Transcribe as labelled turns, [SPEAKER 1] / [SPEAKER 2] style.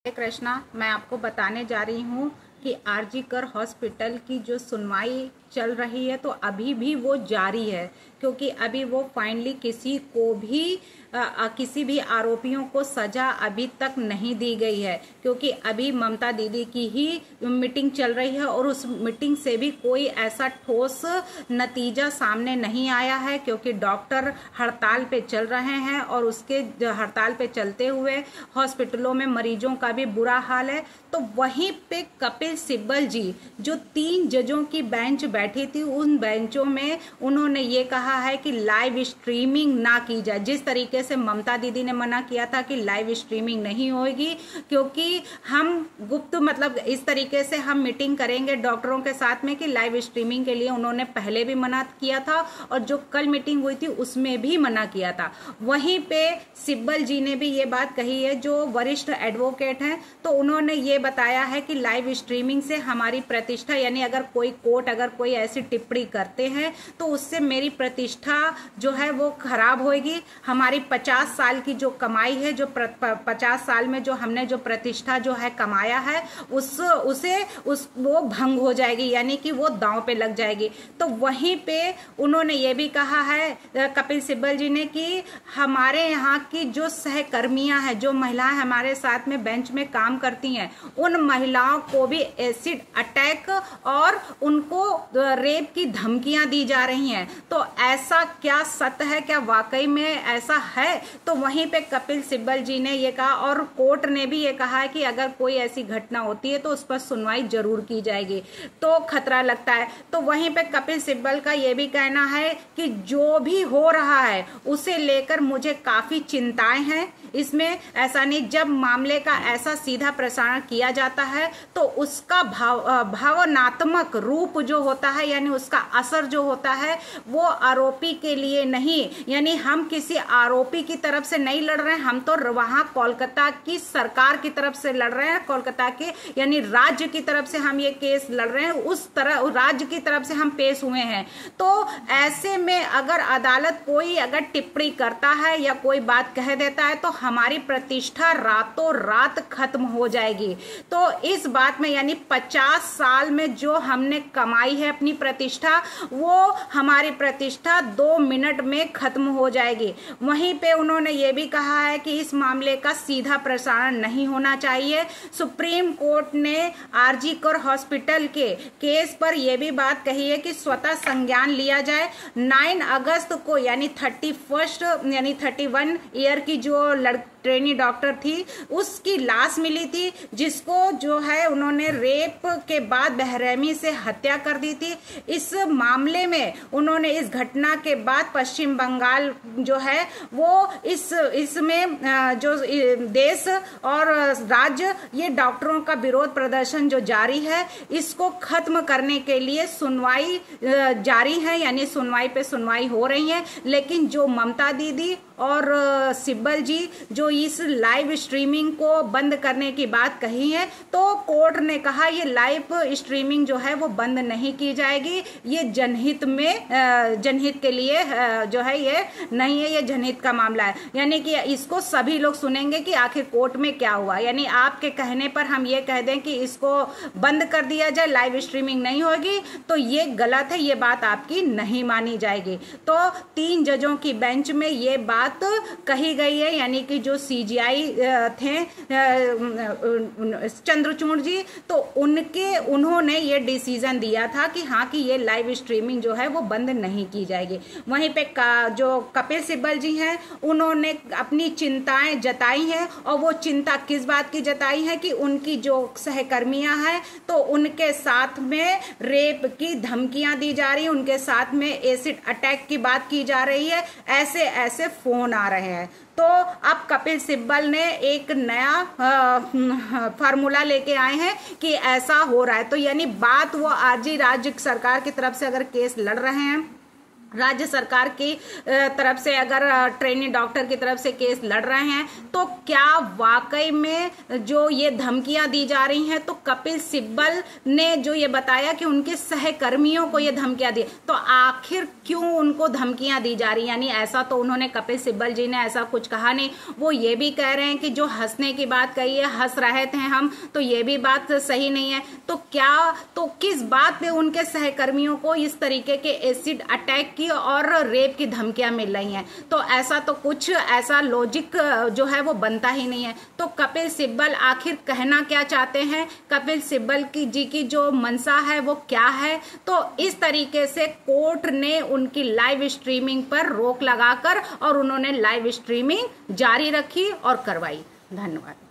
[SPEAKER 1] कृष्णा, मैं आपको बताने जा रही हूँ कि आरजी कर हॉस्पिटल की जो सुनवाई चल रही है तो अभी भी वो जारी है, क्योंकि अभी वो फाइनली किसी भी आरोपियों को सजा अभी तक नहीं दी गई है, क्योंकि अभी ममता दीदी की ही मीटिंग चल रही है और उस मीटिंग से भी कोई ऐसा ठोस नतीजा सामने नहीं आया है, क्योंकि डॉक्टर हड़ताल पे चल रहे हैं और उसके हड़ताल पे चलते हुए हॉस्पिटलों में मरीजों का भी बुरा हाल है। तो वहीं पे कपिल सिब्बल जी जो 3 जजों की बेंच बैठी थी, उन बेंचों में उन्होंने ये कहा है कि लाइव स्ट्रीमिंग ना की जाए। जिस तरीके से ममता दीदी ने मना किया था कि लाइव स्ट्रीमिंग नहीं होगी, क्योंकि हम गुप्त इस तरीके से हम मीटिंग करेंगे डॉक्टरों के साथ में, कि लाइव स्ट्रीमिंग के लिए उन्होंने पहले भी मना किया था और जो कल मीटिंग हुई थी उसमें भी मना किया था। वहीं पे सिब्बल जी ने भी ये बात कही है, जो वरिष्ठ एडवोकेट हैं, तो उन्होंने ये बताया है कि लाइव स्ट्रीमिंग से हमारी प्रतिष्ठा, यानी अगर कोई ऐसी टिप्पणी करते हैं तो उससे मेरी प्रतिष्ठा जो है वो खराब होगी। हमारी 50 साल की जो कमाई है, जो 50 साल में जो हमने जो प्रतिष्ठा जो है कमाया है, वो भंग हो जाएगी, यानी कि वो दांव पे लग जाएगी। तो वहीं पे उन्होंने ये भी कहा है कपिल सिब्बल जी ने कि हमारे यहाँ की जो सहकर्मियां हैं, जो महिलाएं हमारे साथ में बेंच में काम करती हैं, उन महिलाओं को भी एसिड अटैक और उनको रेप की धमकियां दी जा रही हैं। तो ऐसा क्या सत्य है, क्या वाकई में ऐसा है? तो वहीं पे कपिल सिब्बल जी ने ये कहा और कोर्ट ने भी ये कहा है कि अगर कोई ऐसी घटना होती है तो उस पर सुनवाई जरूर की जाएगी। तो खतरा लगता है। तो वहीं पे कपिल सिब्बल का ये भी कहना है कि जो भी हो रहा है उसे लेकर मुझे काफी चिंताएं हैं। इसमें ऐसा नहीं, जब मामले का ऐसा सीधा प्रसारण किया जाता है तो उसका भावनात्मक रूप जो होता है, यानी उसका असर जो होता है, वो आरोपी के लिए नहीं, यानी हम किसी आरोपी की तरफ से नहीं लड़ रहे हैं, हम तो वहां कोलकाता की सरकार की तरफ से लड़ रहे हैं, कोलकाता के यानी राज्य की तरफ से हम ये केस लड़ रहे हैं, उस तरह राज्य की तरफ से हम पेश हुए हैं। तो ऐसे में अगर अदालत कोई अगर टिप्पणी करता है या कोई बात कह देता है तो हमारी प्रतिष्ठा रातों रात खत्म हो जाएगी। तो इस बात में, यानी 50 साल में जो हमने कमाई है अपनी प्रतिष्ठा, वो हमारी प्रतिष्ठा 2 मिनट में खत्म हो जाएगी। वहीं पे उन्होंने ये भी कहा है कि इस मामले का सीधा प्रसारण नहीं होना चाहिए। सुप्रीम कोर्ट ने आरजी कर हॉस्पिटल के केस पर यह भी बात कही है कि स्वतः संज्ञान लिया जाए। 9 अगस्त को, यानी 31 ईयर की जो ट्रेनी डॉक्टर थी, उसकी लाश मिली थी, जिसको जो है उन्होंने रेप के बाद बेरहमी से हत्या कर दी थी। इस मामले में उन्होंने इस घटना के बाद पश्चिम बंगाल जो है वो इसमें जो देश और राज्य, ये डॉक्टरों का विरोध प्रदर्शन जो जारी है, इसको खत्म करने के लिए सुनवाई जारी है, यानी सुनवाई पे सुनवाई हो रही है। लेकिन जो ममता दीदी और सिब्बल जी जो इस लाइव स्ट्रीमिंग को बंद करने की बात कही है, तो कोर्ट ने कहा ये लाइव स्ट्रीमिंग जो है वो बंद नहीं की जाएगी, ये जनहित के लिए जो है ये नहीं है, ये जनहित का मामला है, यानी कि इसको सभी लोग सुनेंगे कि आखिर कोर्ट में क्या हुआ। यानी आपके कहने पर हम ये कह दें कि इसको बंद कर दिया जाए, लाइव स्ट्रीमिंग नहीं होगी, तो ये गलत है, ये बात आपकी नहीं मानी जाएगी। तो 3 जजों की बेंच में ये बात कही गई है, यानी कि जो सीजीआई थे चंद्रचूड़ जी, तो उन्होंने ये डिसीजन दिया था कि हाँ, कि ये लाइव स्ट्रीमिंग जो है वो बंद नहीं की जाएगी। वहीं पे जो कपिल सिब्बल जी हैं, उन्होंने अपनी चिंताएं जताई हैं, और वो चिंता किस बात की जताई है कि उनकी जो सहकर्मियां हैं तो उनके साथ में रेप की धमकियां दी जा रही, उनके साथ में एसिड अटैक की बात की जा रही है, ऐसे ऐसे फोन आ रहे हैं। तो अब कपिल सिब्बल ने एक नया फार्मूला लेके आए हैं कि ऐसा हो रहा है। तो यानी बात वो आरजी राज्य सरकार की तरफ से अगर केस लड़ रहे हैं राज्य सरकार की तरफ से अगर ट्रेनी डॉक्टर की तरफ से केस लड़ रहे हैं, तो क्या वाकई में जो ये धमकियां दी जा रही हैं, तो कपिल सिब्बल ने जो ये बताया कि उनके सहकर्मियों को ये धमकियां दी, तो आखिर क्यों उनको धमकियां दी जा रही? यानी ऐसा तो उन्होंने, कपिल सिब्बल जी ने ऐसा कुछ कहा नहीं। वो ये भी कह रहे हैं कि जो हंसने की बात कही है, हंस रहे थे हम, तो ये भी बात सही नहीं है। तो क्या, तो किस बात पे उनके सहकर्मियों को इस तरीके के एसिड अटैक की और रेप की धमकियां मिल रही हैं? तो ऐसा तो कुछ ऐसा लॉजिक जो है वो बनता ही नहीं है। तो कपिल सिब्बल आखिर कहना क्या चाहते हैं, कपिल सिब्बल जी की जो मंशा है वो क्या है? तो इस तरीके से कोर्ट ने उनकी लाइव स्ट्रीमिंग पर रोक लगाकर और उन्होंने लाइव स्ट्रीमिंग जारी रखी और करवाई। धन्यवाद।